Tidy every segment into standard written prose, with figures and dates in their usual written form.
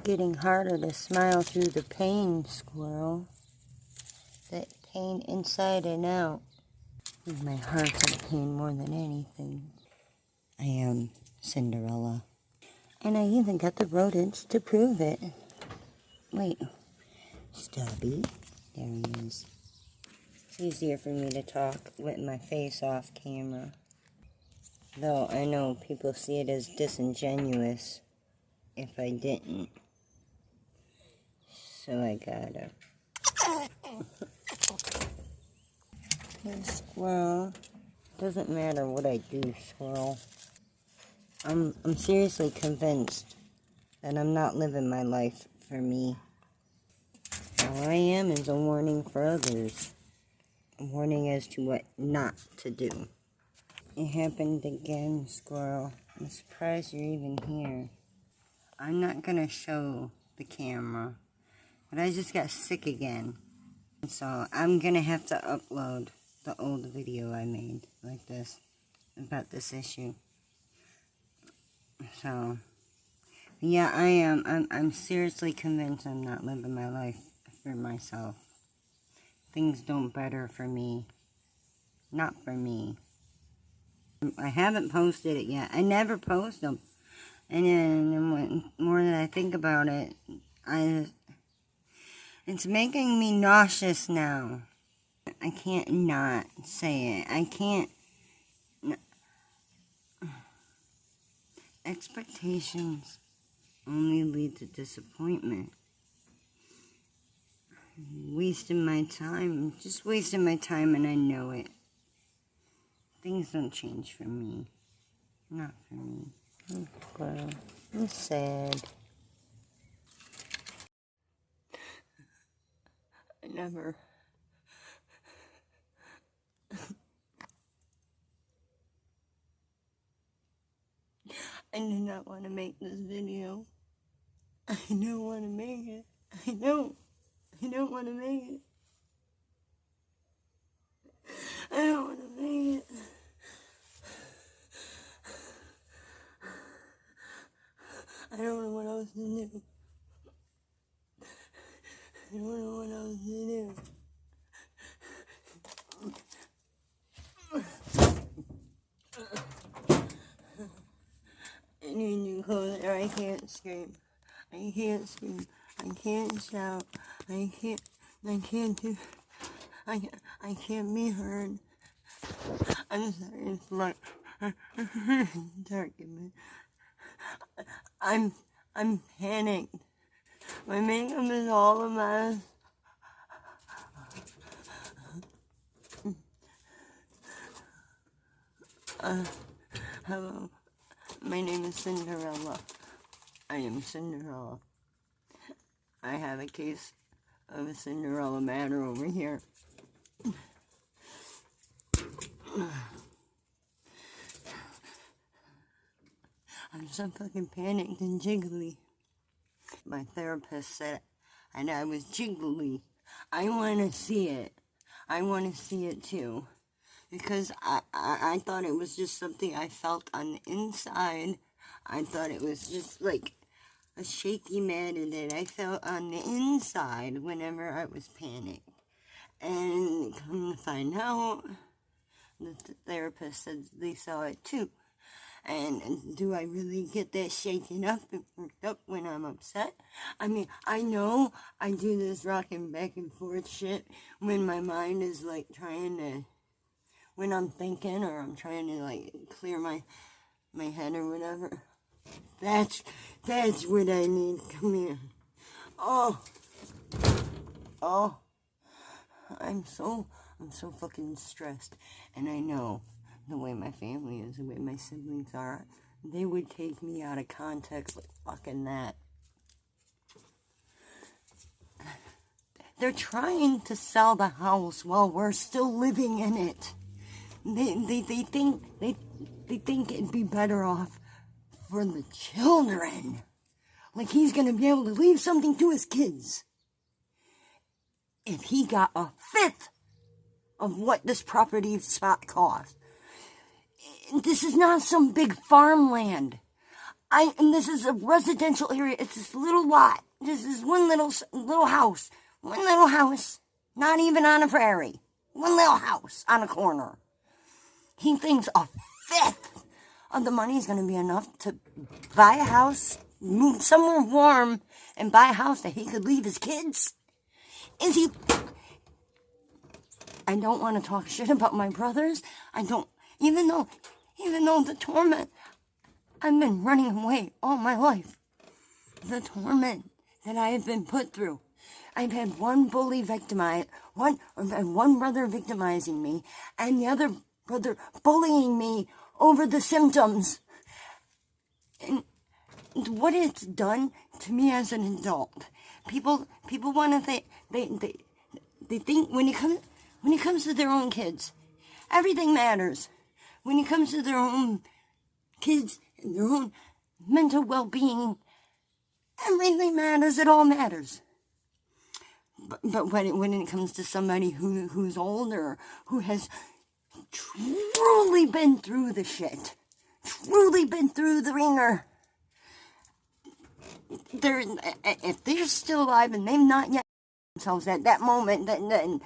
getting harder to smile through the pain, Squirrel. That pain inside and out. My heart's in pain more than anything. I am Cinderella. And I even got the rodents to prove it. Wait. Stubby. There he is. It's easier for me to talk with my face off camera. Though I know people see it as disingenuous if I didn't. So I gotta. Hey, Squirrel. Doesn't matter what I do, Squirrel. I'm seriously convinced that I'm not living my life for me. All I am is a warning for others. A warning as to what not to do. It happened again, Squirrel. I'm surprised you're even here. I'm not gonna show the camera, but I just got sick again. So I'm gonna have to upload the old video I made like this about this issue. So yeah, I am. I'm seriously convinced I'm not living my life for myself. Things don't better for me. Not for me. I haven't posted it yet. I never post them. And then more than I think about it, it's making me nauseous now. I can't not say it. I can't. Expectations only lead to disappointment. Wasting my time. Just wasting my time, and I know it. Things don't change for me. Not for me. Well, I'm sad. I did not want to make this video. I don't want to make it. I don't want to make it. I don't want to make it. I don't know what else to do. I don't know what else to do. I need new clothes or I can't scream. I can't scream. I can't shout. I can't be heard. I'm sorry, it's like dark in me. I'm panicked. My makeup is all a mess. Hello. My name is Cinderella. I am Cinderella. I have a case of a Cinderella matter over here. I'm so fucking panicked and jiggly. My therapist said, and I was jiggly. I want to see it. I want to see it too. Because I thought it was just something I felt on the inside. I thought it was just like a shaky matter that I felt on the inside whenever I was panicked. And come to find out, the therapist said they saw it too. And do I really get that shaken up and worked up when I'm upset? I mean, I know I do this rocking back and forth shit when my mind is like trying to, when I'm thinking or I'm trying to like clear my head or whatever. That's what I need. Come here. Oh, I'm so fucking stressed, and I know the way my family is, the way my siblings are, they would take me out of context like fucking that. They're trying to sell the house while we're still living in it. They think it'd be better off for the children. Like he's gonna be able to leave something to his kids. If he got a fifth of what this property spot cost. This is not some big farmland. And this is a residential area. It's this little lot. This is one little house. One little house. Not even on a prairie. One little house on a corner. He thinks a fifth of the money is going to be enough to buy a house, move somewhere warm, and buy a house that he could leave his kids. Is he... I don't want to talk shit about my brothers. I don't... Even though the torment... I've been running away all my life. The torment that I have been put through. I've had one bully victimize, one brother victimizing me, and the other brother bullying me over the symptoms. And what it's done to me as an adult. People want to think they think when it comes to their own kids, everything matters. When it comes to their own kids and their own mental well-being, everything matters. It all matters. But when it comes to somebody who's older, who has truly been through the shit, truly been through the ringer, if they're still alive and they've not yet themselves at that moment, then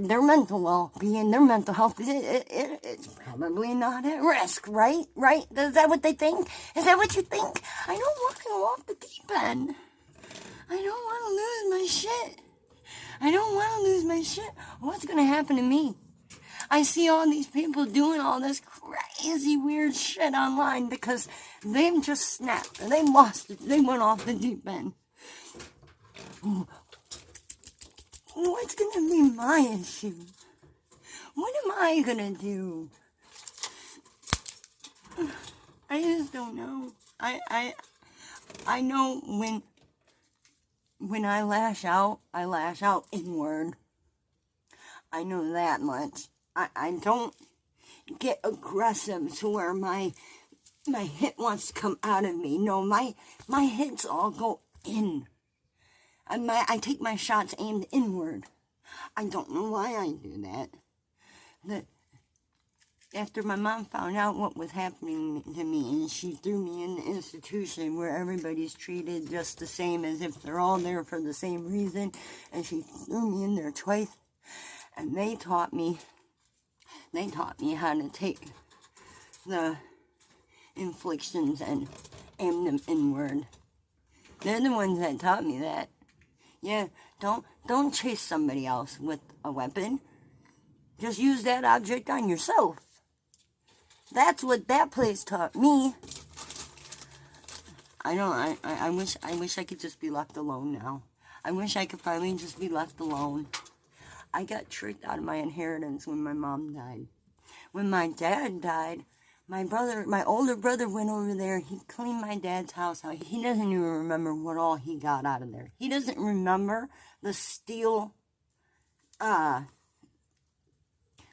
their mental well-being, their mental health, it's probably not at risk, right? Right? Is that what they think? Is that what you think? I don't want to go off the deep end. I don't want to lose my shit. I don't want to lose my shit. What's going to happen to me? I see all these people doing all this crazy weird shit online because they've just snapped and they lost it. They went off the deep end. What's going to be my issue? What am I going to do? I just don't know. I know when I lash out inward. I know that much. I don't get aggressive to where my hit wants to come out of me. No, my hits all go in. I take my shots aimed inward. I don't know why I do that. After my mom found out what was happening to me, and she threw me in the institution where everybody's treated just the same as if they're all there for the same reason, and she threw me in there twice, and they taught me how to take the inflictions and aim them inward. They're the ones that taught me that. Yeah, don't chase somebody else with a weapon. Just use that object on yourself. That's what that place taught me. I wish I could just be left alone now. I wish I could finally just be left alone. I got tricked out of my inheritance when my mom died. When my dad died, my older brother went over there. He cleaned my dad's house out. He doesn't even remember what all he got out of there. He doesn't remember the steel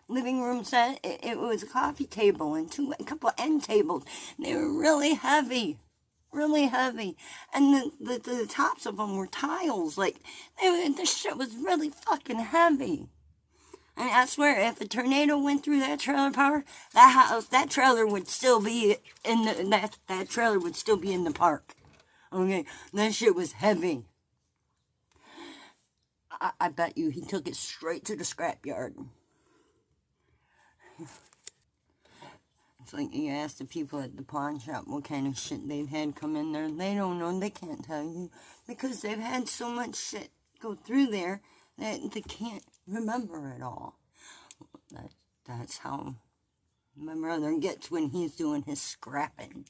living room set. It was a coffee table and a couple of end tables. They were really heavy. Really heavy. And the tops of them were tiles. Like, this shit was really fucking heavy. And I swear, if a tornado went through that trailer park, that trailer would still be in that trailer would still be in the park. Okay, that shit was heavy. I bet you he took it straight to the scrapyard. It's like you ask the people at the pawn shop what kind of shit they've had come in there. They don't know. They can't tell you because they've had so much shit go through there that they can't remember it all. That's how my brother gets when he's doing his scrapping.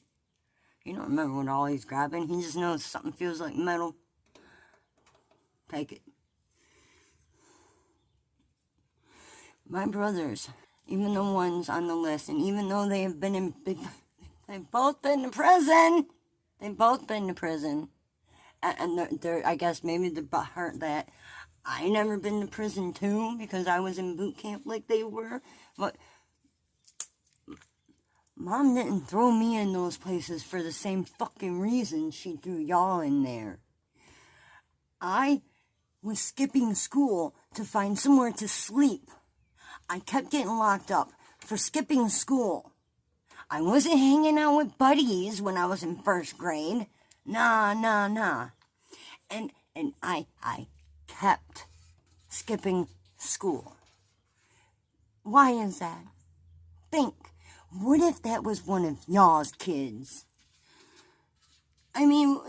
He don't remember what all he's grabbing. He just knows something feels like metal. Take it. My brothers, even the ones on the list, and even though they've both been to prison. They've both been to prison. And they're I guess maybe the hurt that I never been to prison too, because I was in boot camp like they were. But Mom didn't throw me in those places for the same fucking reason she threw y'all in there. I was skipping school to find somewhere to sleep. I kept getting locked up for skipping school. I wasn't hanging out with buddies when I was in first grade. Nah. And I kept skipping school. Why is that? Think, what if that was one of y'all's kids? I mean,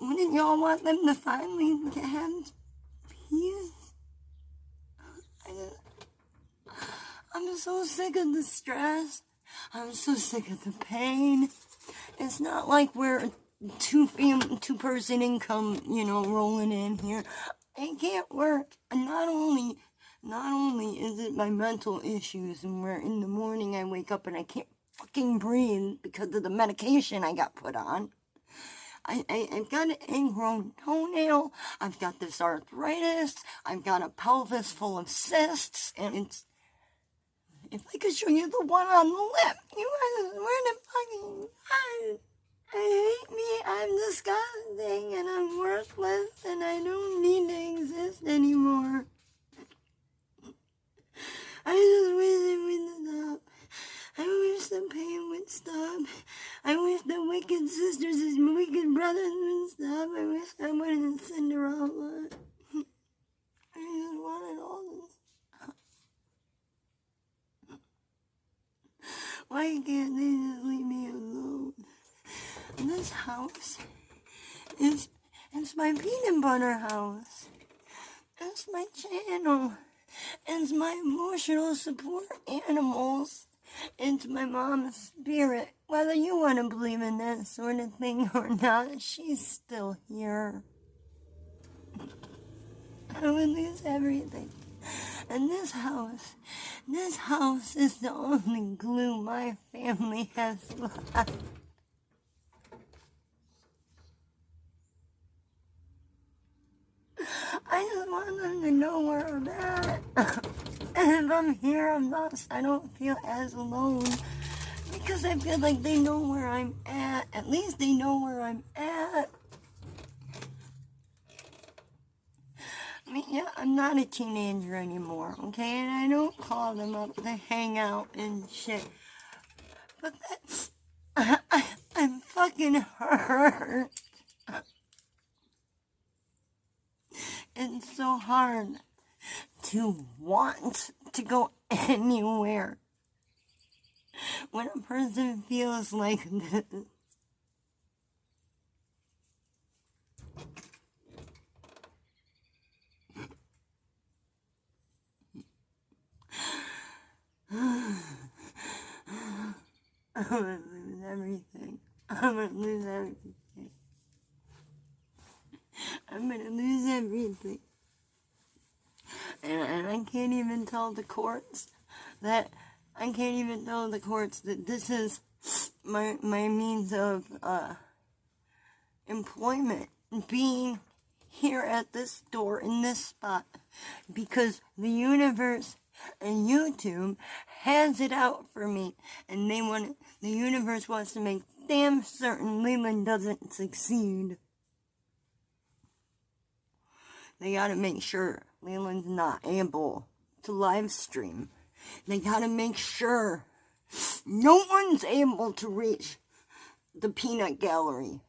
wouldn't y'all want them to finally have peace? I'm so sick of the stress. I'm so sick of the pain. It's not like we're two-person income, rolling in here. It can't work. And not only is it my mental issues, and where in the morning I wake up and I can't fucking breathe because of the medication I got put on. I've got an ingrown toenail. I've got this arthritis. I've got a pelvis full of cysts, and if I could show you the one on the lip, you guys wouldn't fucking. I hate me. I'm disgusting, and I'm worthless, and I don't need to exist anymore. I just wish it would stop. I wish the pain would stop. I wish the wicked sisters and wicked brothers would stop. I wish I wasn't Cinderella. I just wanted all this. Why can't they just leave me alone? This house it's my peanut butter house. It's my channel. It's my emotional support animals. It's my mom's spirit. Whether you want to believe in that sort of thing or not, she's still here. I would lose everything. And this house is the only glue my family has left. I just want them to know where I'm at. And if I'm here, I don't feel as alone. Because I feel like they know where I'm at. At least they know where I'm at. I mean, yeah, I'm not a teenager anymore, okay? And I don't call them up to hang out and shit. But that's... I'm fucking hurt. It's so hard to want to go anywhere when a person feels like this. I'm gonna lose everything. I'm gonna lose everything. I'm gonna lose everything. And I can't even tell the courts that this is my means of employment, being here at this store in this spot, because the universe and YouTube hands it out for me, and the universe wants to make damn certain Leland doesn't succeed. They gotta make sure Leland's not able to live stream. They gotta make sure no one's able to reach the peanut gallery.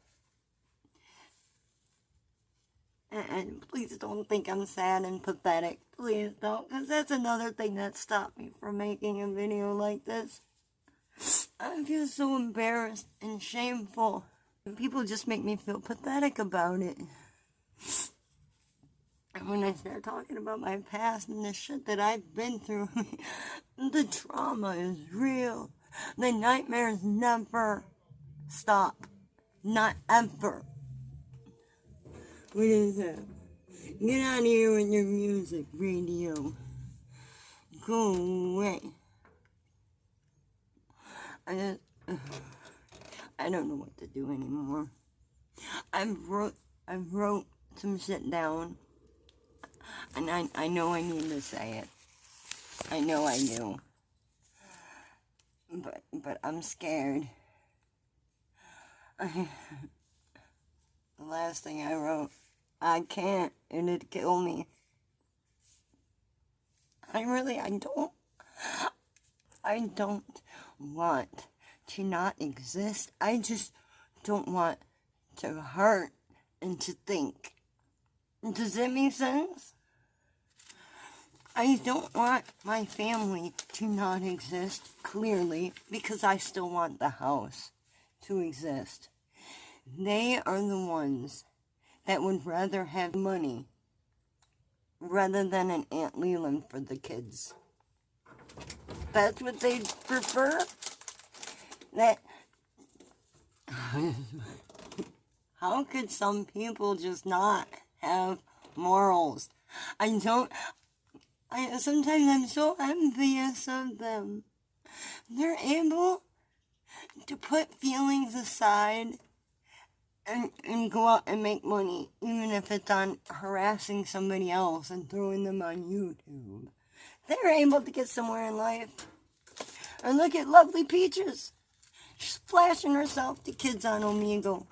And please don't think I'm sad and pathetic. Please don't, because that's another thing that stopped me from making a video like this. I feel so embarrassed and shameful. And people just make me feel pathetic about it. And when I start talking about my past and the shit that I've been through, the trauma is real. The nightmares never stop. Not ever. What is that? Get out of here with your music, radio. Go away. I don't know what to do anymore. I wrote some shit down. And I know I need to say it. I know I do. But I'm scared. The last thing I wrote, I can't, and it'd kill me. I don't. I don't want to not exist. I just don't want to hurt and to think. Does that make sense? I don't want my family to not exist, clearly, because I still want the house to exist. They are the ones that would rather have money rather than an Aunt Leland for the kids. That's what they prefer? That... How could some people just not have morals? Sometimes I'm so envious of them. They're able to put feelings aside and go out and make money, even if it's on harassing somebody else and throwing them on YouTube. They're able to get somewhere in life. And look at lovely Peaches. She's flashing herself to kids on Omegle.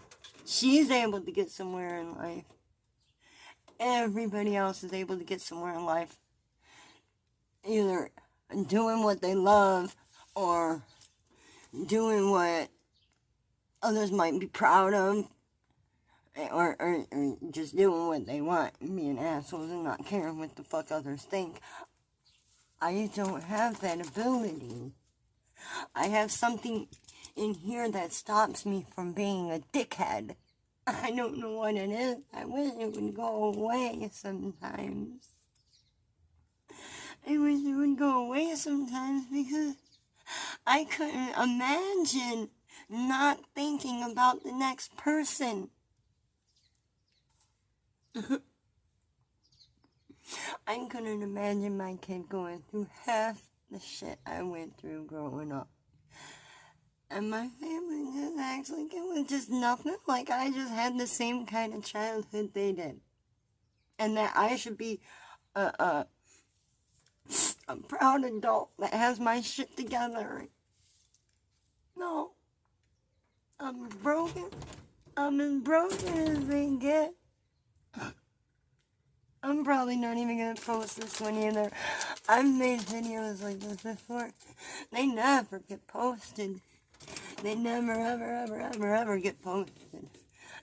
She's able to get somewhere in life. Everybody else is able to get somewhere in life. Either doing what they love or doing what others might be proud of, or just doing what they want and being assholes and not caring what the fuck others think. I don't have that ability. I have something in here that stops me from being a dickhead. I don't know what it is. I wish it would go away sometimes. I wish it would go away sometimes because I couldn't imagine not thinking about the next person. I couldn't imagine my kid going through half the shit I went through growing up. And my family just acts like it was just nothing. Like I just had the same kind of childhood they did. And that I should be a proud adult that has my shit together. No. I'm broken. I'm as broken as they get. I'm probably not even going to post this one either. I've made videos like this before. They never get posted. They never, ever, ever, ever, ever get posted.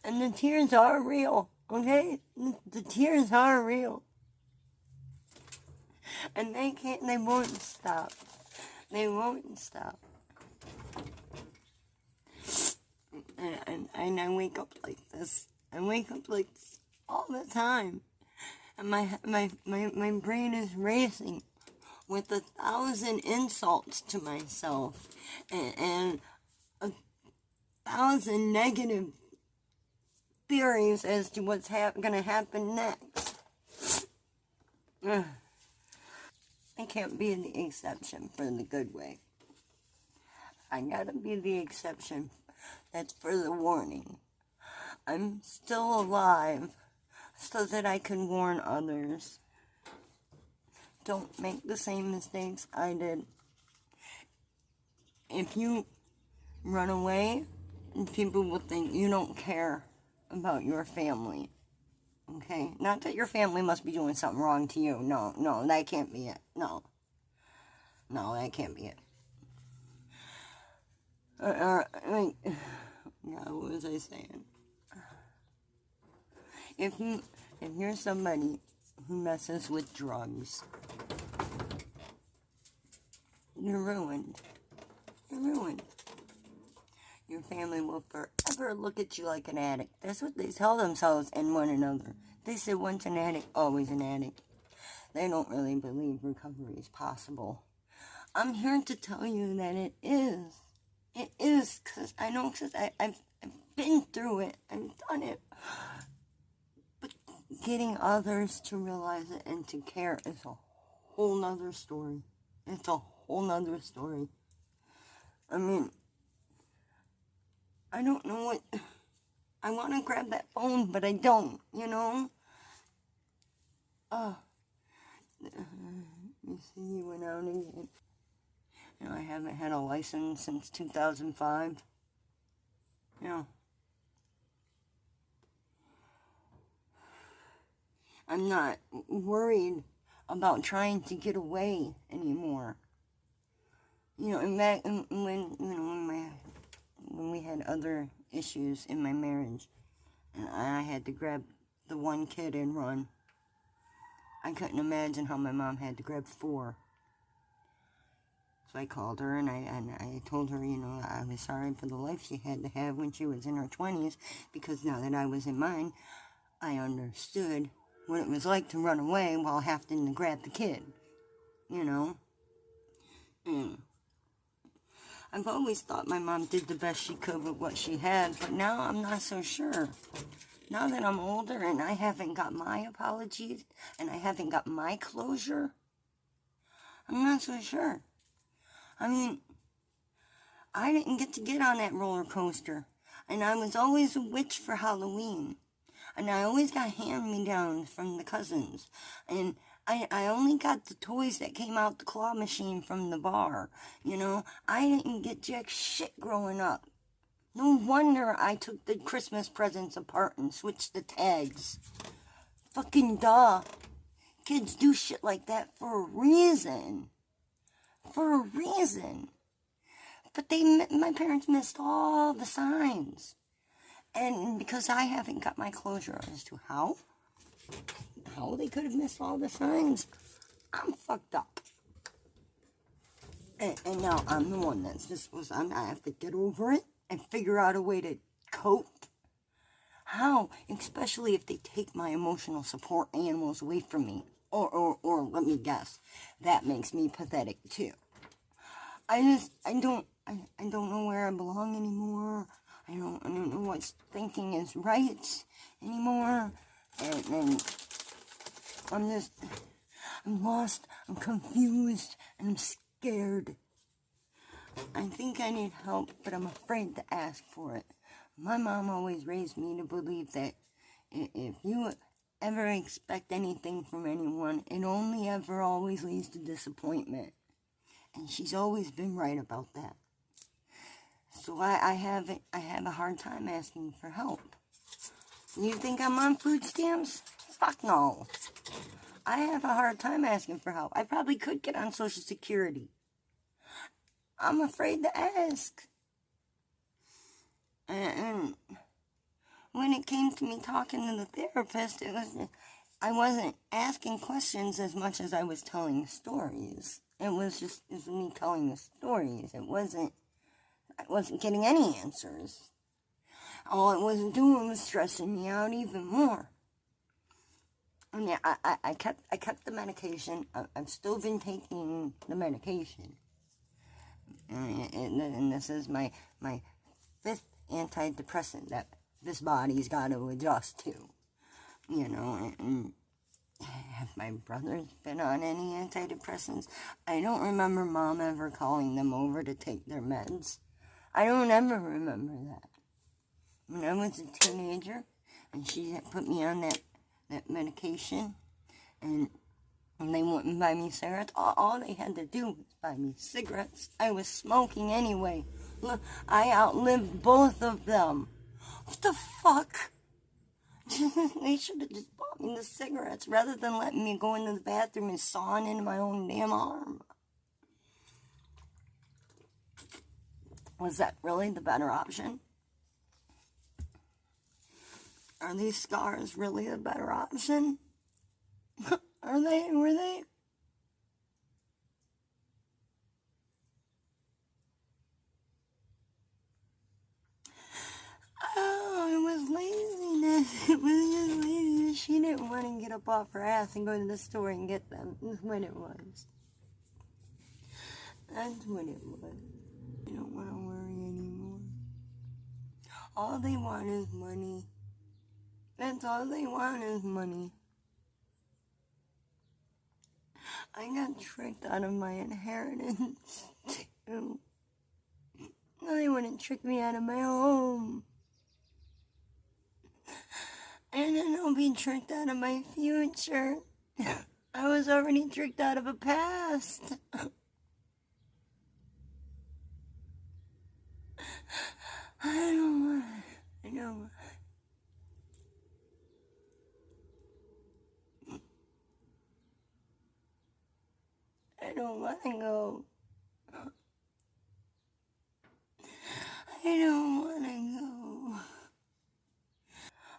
And the tears are real, okay? The tears are real. And they won't stop. They won't stop. And I wake up like this. I wake up like this all the time. And my brain is racing with 1,000 insults to myself and 1,000 negative theories as to what's gonna happen next. I can't be the exception for the good way. I gotta be the exception that's for the warning. I'm still alive so that I can warn others. Don't make the same mistakes I did. If you run away, people will think you don't care about your family. Okay? Not that your family must be doing something wrong to you. No, that can't be it. No, that can't be it. What was I saying? If you're somebody who messes with drugs, you're ruined. You're ruined. Your family will forever look at you like an addict. That's what they tell themselves and one another. They say once an addict, always an addict. They don't really believe recovery is possible. I'm here to tell you that it is. It is, because I know, because I've been through it. I've done it. But getting others to realize it and to care is a whole nother story. It's a whole nother story. I mean, I don't know what... I want to grab that phone, but I don't, you know? You see, he went out again. You know, I haven't had a license since 2005. Yeah. I'm not worried about trying to get away anymore. You know, and back when when we had other issues in my marriage, and I had to grab the one kid and run. I couldn't imagine how my mom had to grab four. So I called her and I told her, you know, I was sorry for the life she had to have when she was in her 20s, because now that I was in mine, I understood what it was like to run away while having to grab the kid, you know. And I've always thought my mom did the best she could with what she had, but now I'm not so sure. Now that I'm older and I haven't got my apologies and I haven't got my closure, I'm not so sure. I mean, I didn't get on that roller coaster, and I was always a witch for Halloween, and I always got hand-me-downs from the cousins, and I only got the toys that came out the claw machine from the bar, you know. I didn't get jack shit growing up. No wonder I took the Christmas presents apart and switched the tags. Fucking duh. Kids do shit like that for a reason. For a reason. But my parents missed all the signs. And because I haven't got my closure as to how they could have missed all the signs, I'm fucked up. And now I'm the one that's just I have to get over it and figure out a way to cope. How? Especially if they take my emotional support animals away from me. Or let me guess, that makes me pathetic too. I don't know where I belong anymore. I don't know what's thinking is right anymore. And I'm lost, I'm confused, and I'm scared. I think I need help, but I'm afraid to ask for it. My mom always raised me to believe that if you ever expect anything from anyone, it only ever always leads to disappointment. And she's always been right about that. So I have a hard time asking for help. You think I'm on food stamps? Fuck no. I have a hard time asking for help. I probably could get on Social Security. I'm afraid to ask. And when it came to me talking to the therapist, I wasn't asking questions as much as I was telling stories. It was me telling the stories. I wasn't getting any answers. All it was doing was stressing me out even more. And yeah, I kept the medication. I've still been taking the medication. And this is my fifth antidepressant that this body's got to adjust to. You know, and have my brothers been on any antidepressants? I don't remember Mom ever calling them over to take their meds. I don't ever remember that. When I was a teenager, and she had put me on that medication, and they wouldn't buy me cigarettes. All they had to do was buy me cigarettes. I was smoking anyway. Look, I outlived both of them. What the fuck? They should have just bought me the cigarettes rather than letting me go into the bathroom and sawing into my own damn arm. Was that really the better option? Are these scars really the better option? Were they? Oh, it was laziness. It was just laziness. She didn't want to get up off her ass and go to the store and get them. That's what it was. That's what it was. I don't want to worry anymore. All they want is money. That's all they want is money. I got tricked out of my inheritance, too. No, they wouldn't trick me out of my home. And then I'll be tricked out of my future. I was already tricked out of a past. I don't want to go. I don't want to go.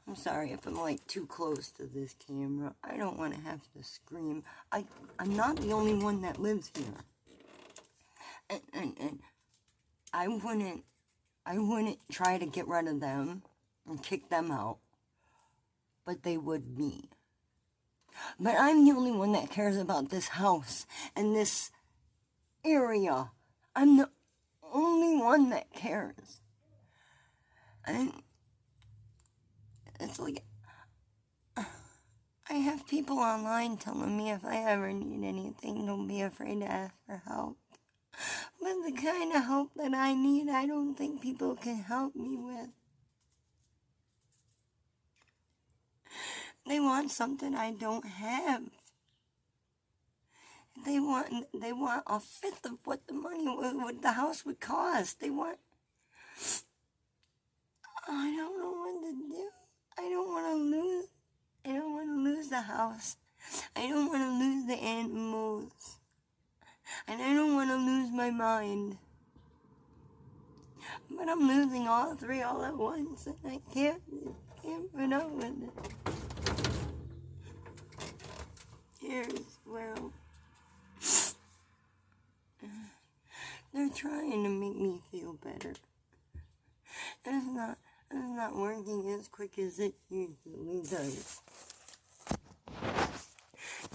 I'm sorry if I'm like too close to this camera. I don't want to have to scream. I'm not the only one that lives here. And I wouldn't try to get rid of them and kick them out, but they would me. But I'm the only one that cares about this house and this area. I'm the only one that cares. And it's like, I have people online telling me if I ever need anything, don't be afraid to ask for help. But the kind of help that I need, I don't think people can help me with. They want something I don't have. They want a fifth of what what the house would cost. I don't know what to do. I don't want to lose the house. I don't want to lose the animals. And I don't want to lose my mind. But I'm losing all three all at once, and I can't put up with it. Here's Squirrels. They're trying to make me feel better. It's not working as quick as it usually does.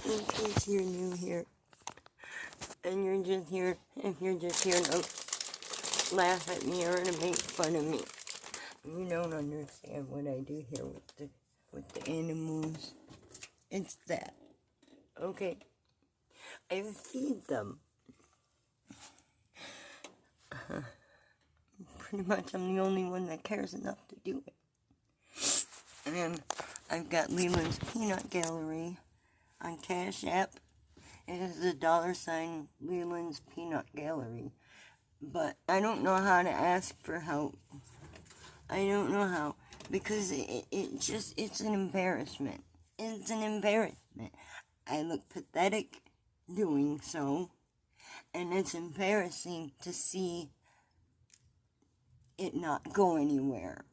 In case you're new here, and you're just here, if you're just here to laugh at me or to make fun of me, you don't understand what I do here with the animals. It's that, okay? I feed them. Pretty much I'm the only one that cares enough to do it. And I've got Leland's Peanut Gallery on Cash App. It is $$ Leland's Peanut Gallery. But I don't know how to ask for help. I don't know how. Because it's an embarrassment. It's an embarrassment. I look pathetic doing so. And it's embarrassing to see it not go anywhere.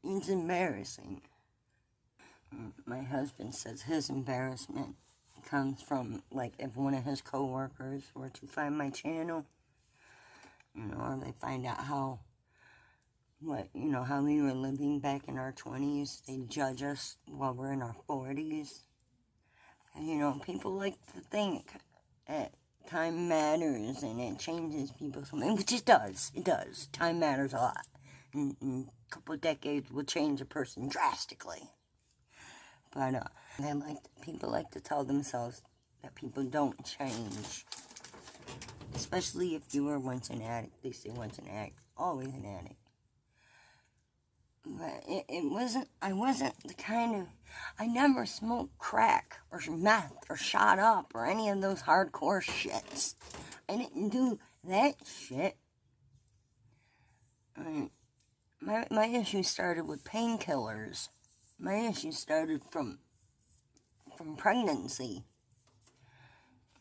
It's embarrassing. My husband says his embarrassment comes from, like, if one of his co-workers were to find my channel, or they find out how we were living back in our 20s, they judge us while we're in our 40s. And, people like to think that time matters and it changes people's mind, which it does. It does. Time matters a lot. In a couple of decades will change a person drastically. But people like to tell themselves that people don't change. Especially if you were once an addict. They say once an addict, always an addict. But I wasn't the kind of, I never smoked crack or meth or shot up or any of those hardcore shits. I didn't do that shit. My issue started with painkillers. My issue started from pregnancy.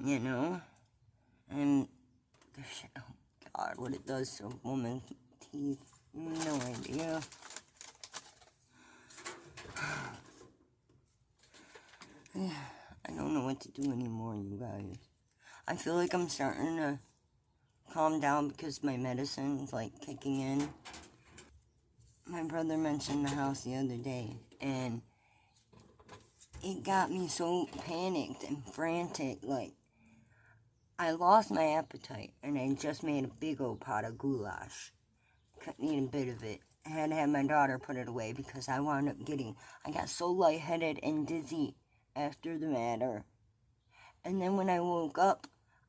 And oh God, what it does to a woman's teeth, no idea. I don't know what to do anymore, you guys. I feel like I'm starting to calm down because my medicine's like kicking in. My brother mentioned the house the other day, and it got me so panicked and frantic. Like, I lost my appetite, and I just made a big old pot of goulash. Couldn't eat a bit of it. I had to have my daughter put it away because I got so lightheaded and dizzy after the matter. And then when I woke up,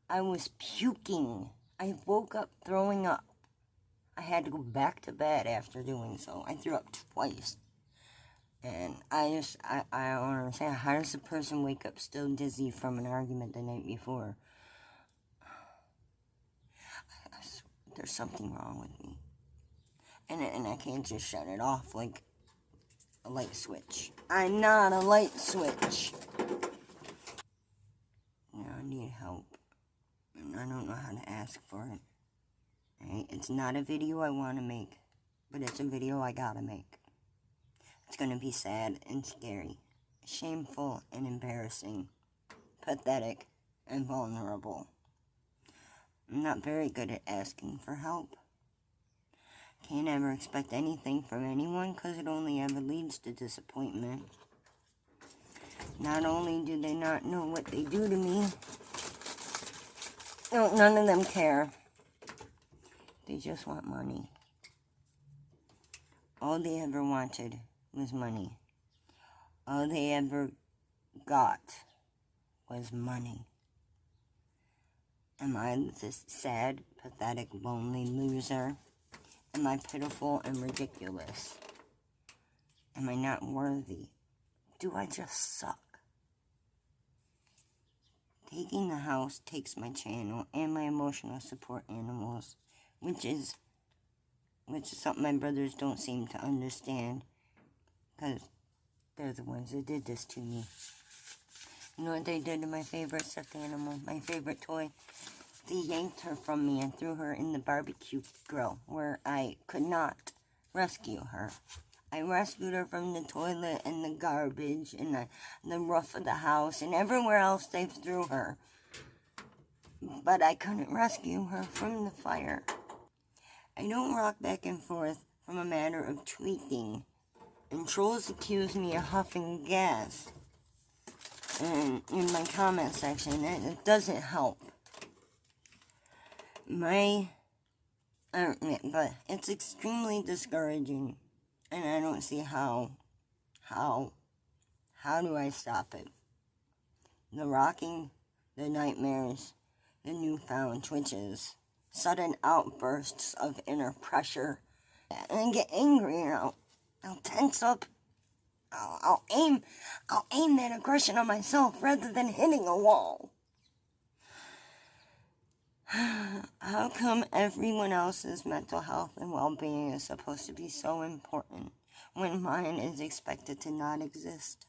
I was puking. I woke up throwing up. I had to go back to bed after doing so. I threw up twice. And I don't understand. How does a person wake up still dizzy from an argument the night before? I swear, there's something wrong with me. And I can't just shut it off like a light switch. I'm not a light switch. I need help. And I don't know how to ask for it. Right? It's not a video I want to make. but it's a video I gotta make. It's gonna be sad and scary, shameful and embarrassing, pathetic and vulnerable. I'm not very good at asking for help. Can't ever expect anything from anyone because it only ever leads to disappointment. Not only do they not know what they do to me, no, none of them care. They just want money. All they ever wanted was money. All they ever got was money. Am I this sad, pathetic, lonely loser? Am I pitiful and ridiculous? Am I not worthy? Do I just suck? Taking the house takes my channel and my emotional support animals, which is something my brothers don't seem to understand, because they're the ones that did this to me. You know what they did to my favorite stuffed animal, my favorite toy? They yanked her from me and threw her in the barbecue grill, where I could not rescue her. I rescued her from the toilet and the garbage and the roof of the house and everywhere else they threw her. But I couldn't rescue her from the fire. I don't rock back and forth from a matter of tweaking. And trolls accuse me of huffing gas. And in my comment section, it doesn't help. But it's extremely discouraging. And I don't see how do I stop it? The rocking, the nightmares, the newfound twitches, sudden outbursts of inner pressure, and I get angry and I'll tense up. I'll aim that aggression on myself rather than hitting a wall. How come everyone else's mental health and well-being is supposed to be so important when mine is expected to not exist?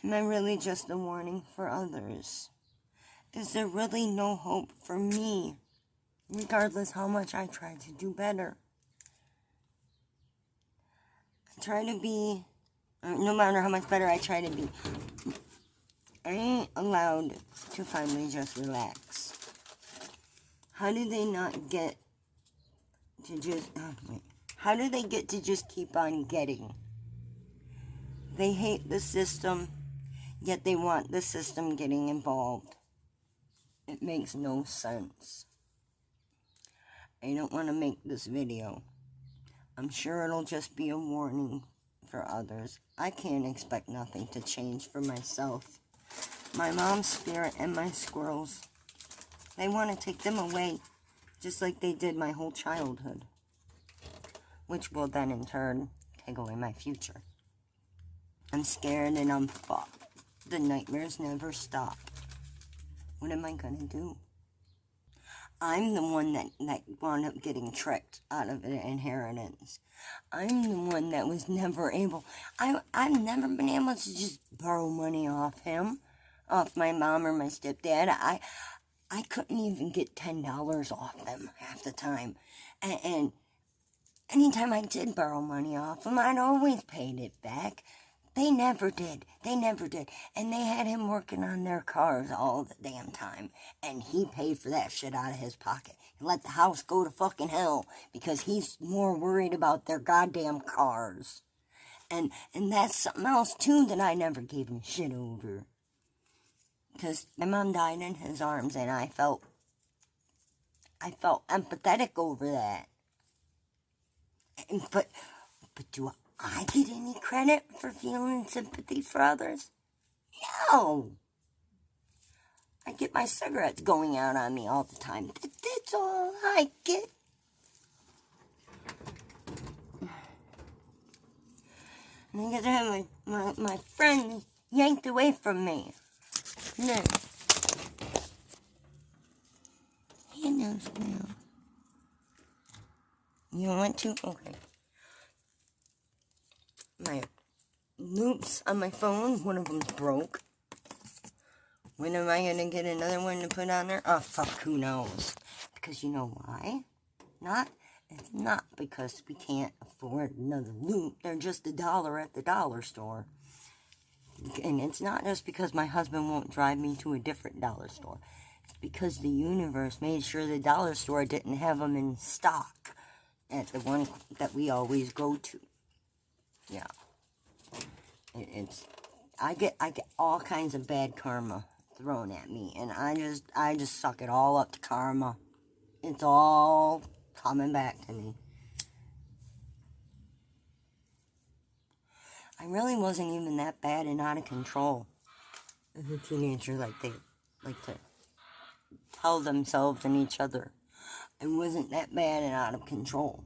Am I really just a warning for others? Is there really no hope for me, regardless how much I try to do better? I try to be, no matter how much better I try to be, I ain't allowed to finally just relax. How do they not get to just, how do they get to just keep on getting? They hate the system, yet they want the system getting involved. It makes no sense. I don't want to make this video. I'm sure it'll just be a warning for others. I can't expect nothing to change for myself. My mom's spirit and my squirrels, they want to take them away, just like they did my whole childhood, which will then in turn take away my future. I'm scared and I'm fucked. The nightmares never stop. What am I gonna do? I'm the one that wound up getting tricked out of an inheritance. I'm the one that was never able, I've never been able to just borrow money off him, off my mom or my stepdad. I couldn't even get $10 off them half the time. And anytime I did borrow money off them, I'd always paid it back. They never did. And they had him working on their cars all the damn time. And he paid for that shit out of his pocket. He let the house go to fucking hell because he's more worried about their goddamn cars. And that's something else, too, that I never gave him shit over. Because my mom died in his arms, and I felt empathetic over that. But do I get any credit for feeling sympathy for others? No. I get my cigarettes going out on me all the time. That's all I get. And I get to have my friend yanked away from me. No. He knows now. You want to? Okay. My loops on my phone, one of them's broke. When am I going to get another one to put on there? Oh, fuck, who knows? Because you know why? Not It's not because we can't afford another loot. They're just $1 at the dollar store. And it's not just because my husband won't drive me to a different dollar store. It's because the universe made sure the dollar store didn't have them in stock at the one that we always go to. Yeah. I get all kinds of bad karma thrown at me, and I just suck it all up to karma. It's all coming back to me. I really wasn't even that bad and out of control as a teenager, like they like to tell themselves and each other. I wasn't that bad and out of control.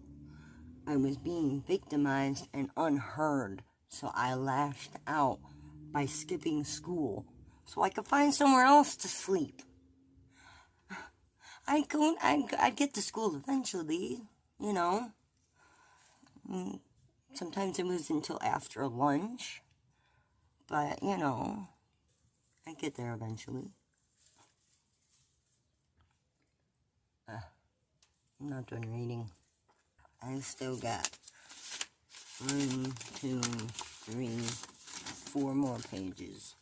I was being victimized and unheard, so I lashed out by skipping school so I could find somewhere else to sleep. I'd get to school eventually, you know. Sometimes it was until after lunch, but, you know, I'd get there eventually. I'm not done reading. I still got 1, 2, 3, 4 more pages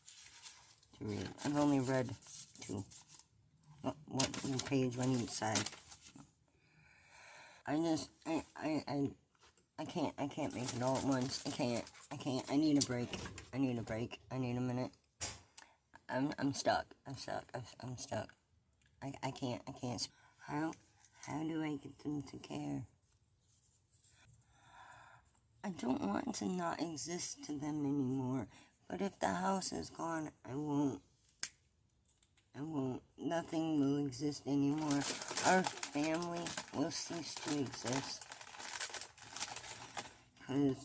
to read. I've only read 2. One page on each side. I can't make it all at once. I can't. I need a break. I need a minute. I'm stuck. I'm stuck. I can't. How do I get them to care? I don't want to not exist to them anymore. But if the house is gone, I won't. Nothing will exist anymore. Our family will cease to exist. Because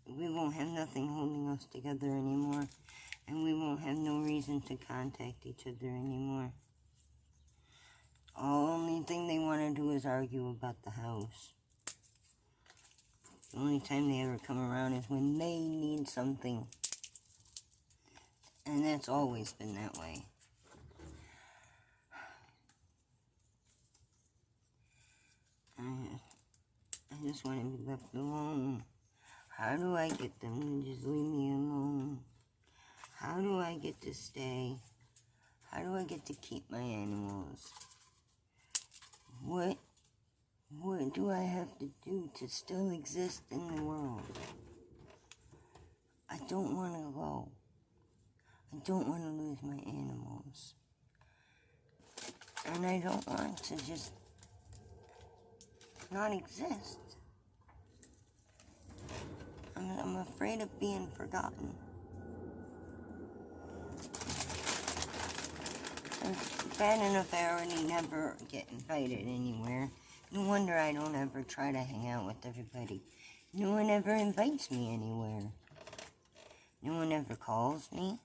we won't have nothing holding us together anymore. And we won't have no reason to contact each other anymore. The only thing they want to do is argue about the house. The only time they ever come around is when they need something. And that's always been that way. I just want to be left alone. How do I get them to just leave me alone? How do I get to stay? How do I get to keep my animals? What do I have to do to still exist in the world? I don't want to go. I don't want to lose my animals. And I don't want to just not exist. I'm afraid of being forgotten. It's bad enough I already never get invited anywhere. No wonder I don't ever try to hang out with everybody. No one ever invites me anywhere. No one ever calls me.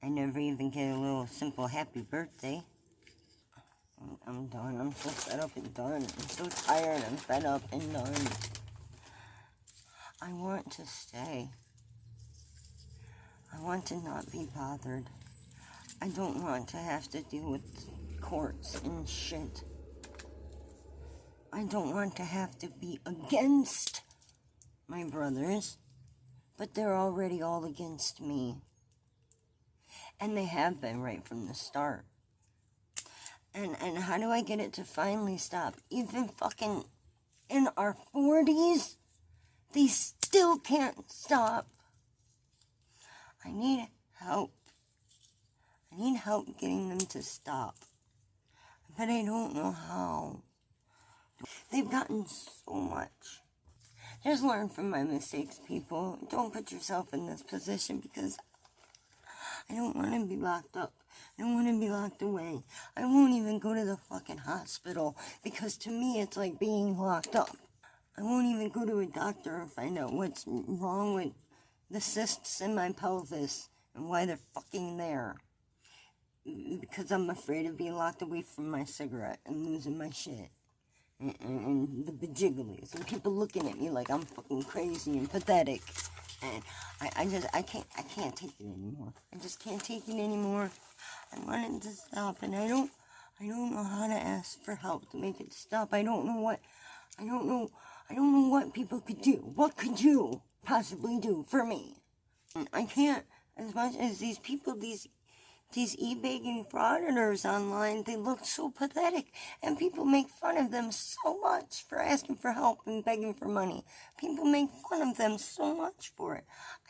I never even get a little simple happy birthday. I'm done. I'm so fed up and done. I'm so tired. I'm fed up and done. I want to stay. I want to not be bothered. I don't want to have to deal with courts and shit. I don't want to have to be against my brothers, but they're already all against me. And they have been right from the start. And how do I get it to finally stop? Even fucking in our 40s, they still can't stop. I need help. I need help getting them to stop. But I don't know how. They've gotten so much. Just learn from my mistakes, people. Don't put yourself in this position because I don't want to be locked up. I don't want to be locked away. I won't even go to the fucking hospital because to me it's like being locked up. I won't even go to a doctor and find out what's wrong with the cysts in my pelvis and why they're fucking there. Because I'm afraid of being locked away from my cigarette and losing my shit. And the bejigglies. And people looking at me like I'm fucking crazy and pathetic. And I can't take it anymore. I just can't take it anymore. I want it to stop, and I don't know how to ask for help to make it stop. I don't know what I don't know what people could do. What could you possibly do for me? And I can't, as much as these people, these e-begging frauditors online, they look so pathetic, and people make fun of them so much for asking for help and begging for money. People make fun of them so much for it.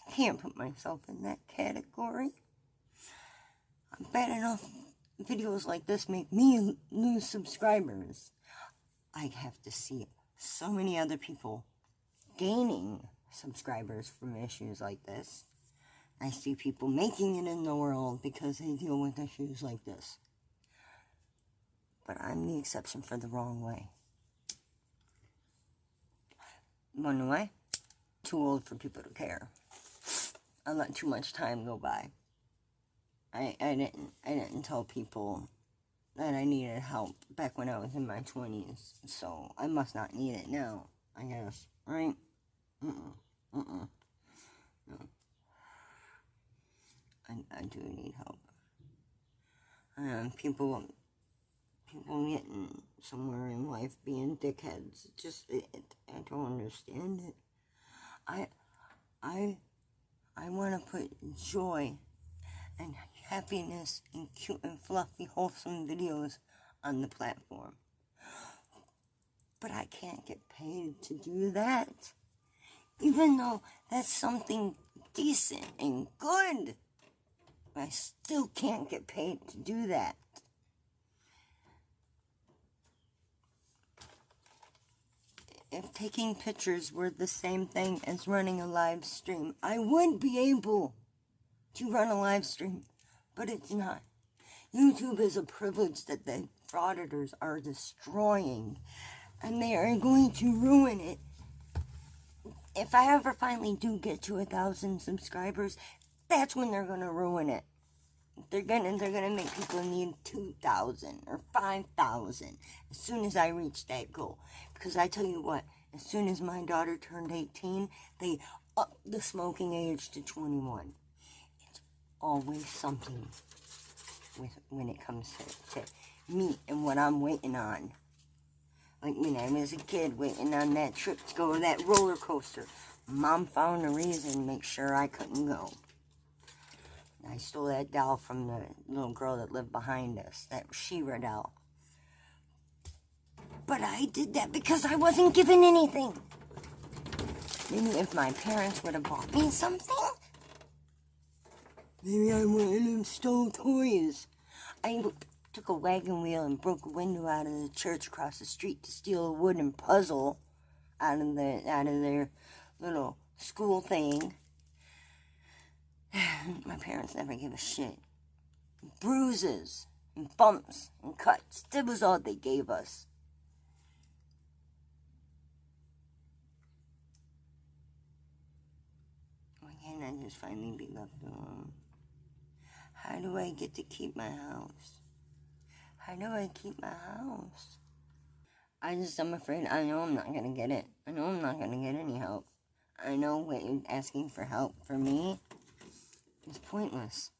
I can't put myself in that category. Bad enough videos like this make me lose subscribers. I have to see so many other people gaining subscribers from issues like this. I see people making it in the world because they deal with issues like this. But I'm the exception for the wrong way. Wanna know why? Too old for people to care. I let too much time go by. I didn't tell people that I needed help back when I was in my 20s, so I must not need it now, I guess, right? No. I do need help. People getting somewhere in life being dickheads, I don't understand it. I want to put joy and happiness and cute and fluffy, wholesome videos on the platform. But I can't get paid to do that. Even though that's something decent and good, I still can't get paid to do that. If taking pictures were the same thing as running a live stream, I would be able to run a live stream, but it's not. YouTube is a privilege that the frauditors are destroying, and they are going to ruin it. If I ever finally do get to 1,000 subscribers, that's when they're gonna ruin it. They're gonna make people need 2,000 or 5,000 as soon as I reach that goal. Because I tell you what, as soon as my daughter turned 18, they upped the smoking age to 21. It's always something when it comes to me and what I'm waiting on. Like when I was a kid waiting on that trip to go to that roller coaster, Mom found a reason to make sure I couldn't go. I stole that doll from the little girl that lived behind us, that She-Ra doll. But I did that because I wasn't given anything. Maybe if my parents would have bought me something, maybe I wouldn't have stole toys. I took a wagon wheel and broke a window out of the church across the street to steal a wooden puzzle out of their little school thing. My parents never gave a shit. Bruises and bumps and cuts, that was all they gave us. Why can't I just finally be left alone? How do I get to keep my house? How do I keep my house? I'm afraid. I know I'm not gonna get it. I know I'm not gonna get any help. I know asking for help for me is pointless.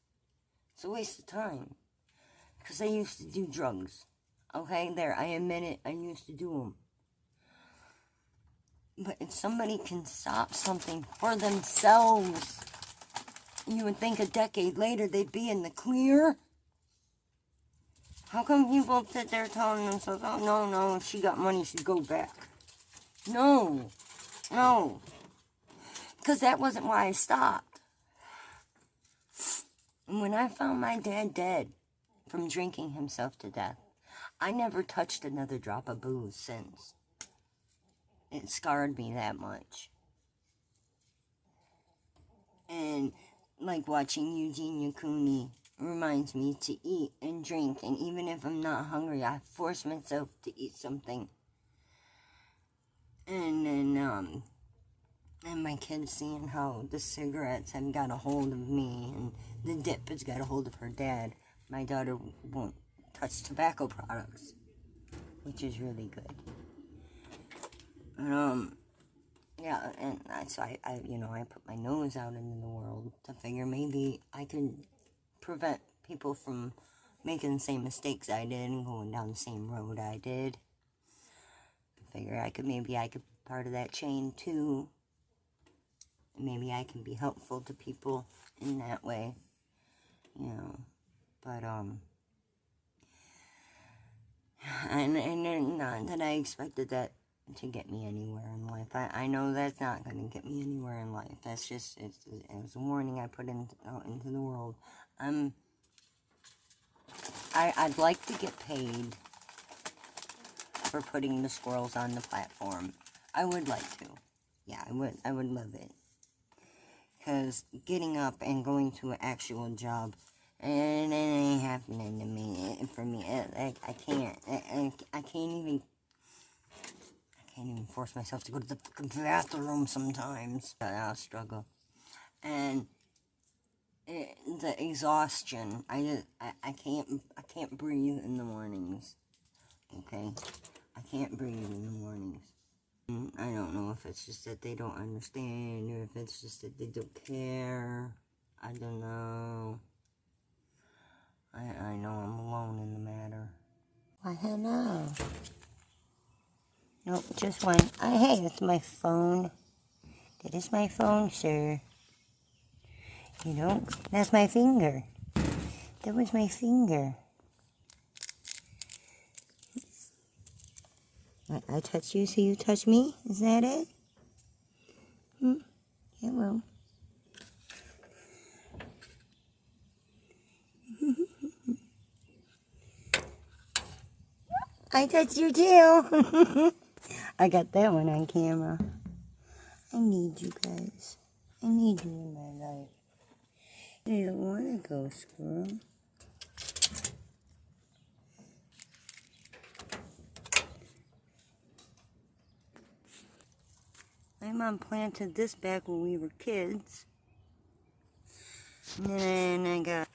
It's a waste of time. Because I used to do drugs. Okay, there, I admit it, I used to do them. But if somebody can stop something for themselves, you would think a decade later they'd be in the clear. How come people sit there telling themselves, oh, no, if she got money, she'd go back? No. Because that wasn't why I stopped. And when I found my dad dead from drinking himself to death, I never touched another drop of booze since. It scarred me that much. And like watching Eugenia Cooney reminds me to eat and drink, and even if I'm not hungry, I force myself to eat something. And then, and my kids seeing how the cigarettes have got a hold of me, and the dip has got a hold of her dad. My daughter won't touch tobacco products, which is really good. Yeah, and so I put my nose out into the world to figure maybe I could prevent people from making the same mistakes I did and going down the same road I did. figure maybe I could be part of that chain too. Maybe I can be helpful to people in that way, you know. But and not that I expected that to get me anywhere in life. I know that's not going to get me anywhere in life. That's just, it was a warning I put out into the world. I'd like to get paid for putting the squirrels on the platform. I would like to. Yeah, I would love it. Because getting up and going to an actual job, and it ain't happening to me, for me. I can't even force myself to go to the bathroom sometimes. I'll struggle. And the exhaustion, I can't breathe in the mornings. Okay? I can't breathe in the mornings. I don't know if it's just that they don't understand, or if it's just that they don't care. I don't know. I know I'm alone in the matter. Why, hello. Nope, just one. Hey, it's my phone. That is my phone, sir. You know, that's my finger. That was my finger. I touch you, so you touch me? Is that it? Hello. I touched you too. I got that one on camera. I need you guys. I need you in my life. I don't want to go, squirrel. My mom planted this back when we were kids. And then I got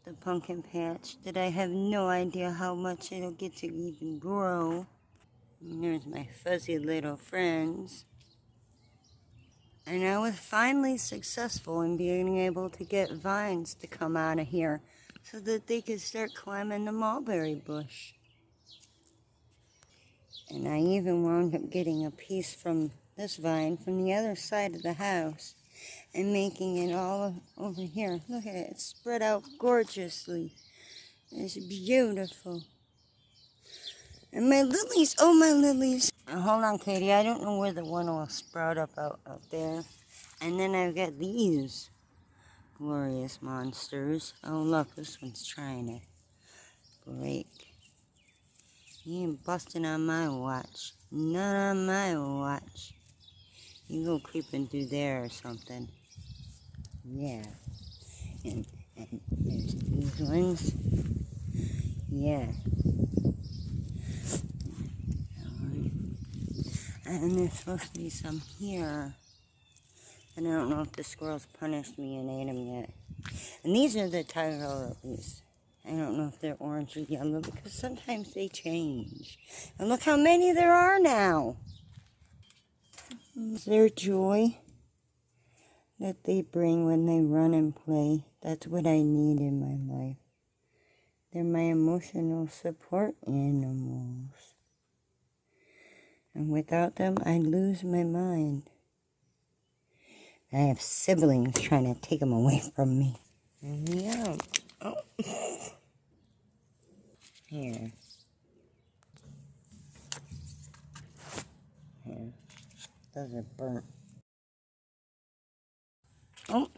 the pumpkin patch that I have no idea how much it'll get to even grow. And there's my fuzzy little friends. And I was finally successful in being able to get vines to come out of here so that they could start climbing the mulberry bush. And I even wound up getting a piece from this vine from the other side of the house and making it all over here. Look at it, it's spread out gorgeously. It's beautiful. And my lilies, oh my lilies. Hold on, Katie, I don't know where the one will sprout up out there. And then I've got these glorious monsters. Oh look, this one's trying to break. You ain't busting on my watch. Not on my watch. You go creeping through there or something. Yeah. And there's these ones. Yeah. And there's supposed to be some here. And I don't know if the squirrels punished me and ate them yet. And these are the tiger lilies. I don't know if they're orange or yellow because sometimes they change. And look how many there are now. It's their joy that they bring when they run and play. That's what I need in my life. They're my emotional support animals. And without them, I'd lose my mind. I have siblings trying to take them away from me. Yeah. Oh. Here. Here. Those are burnt. Oh.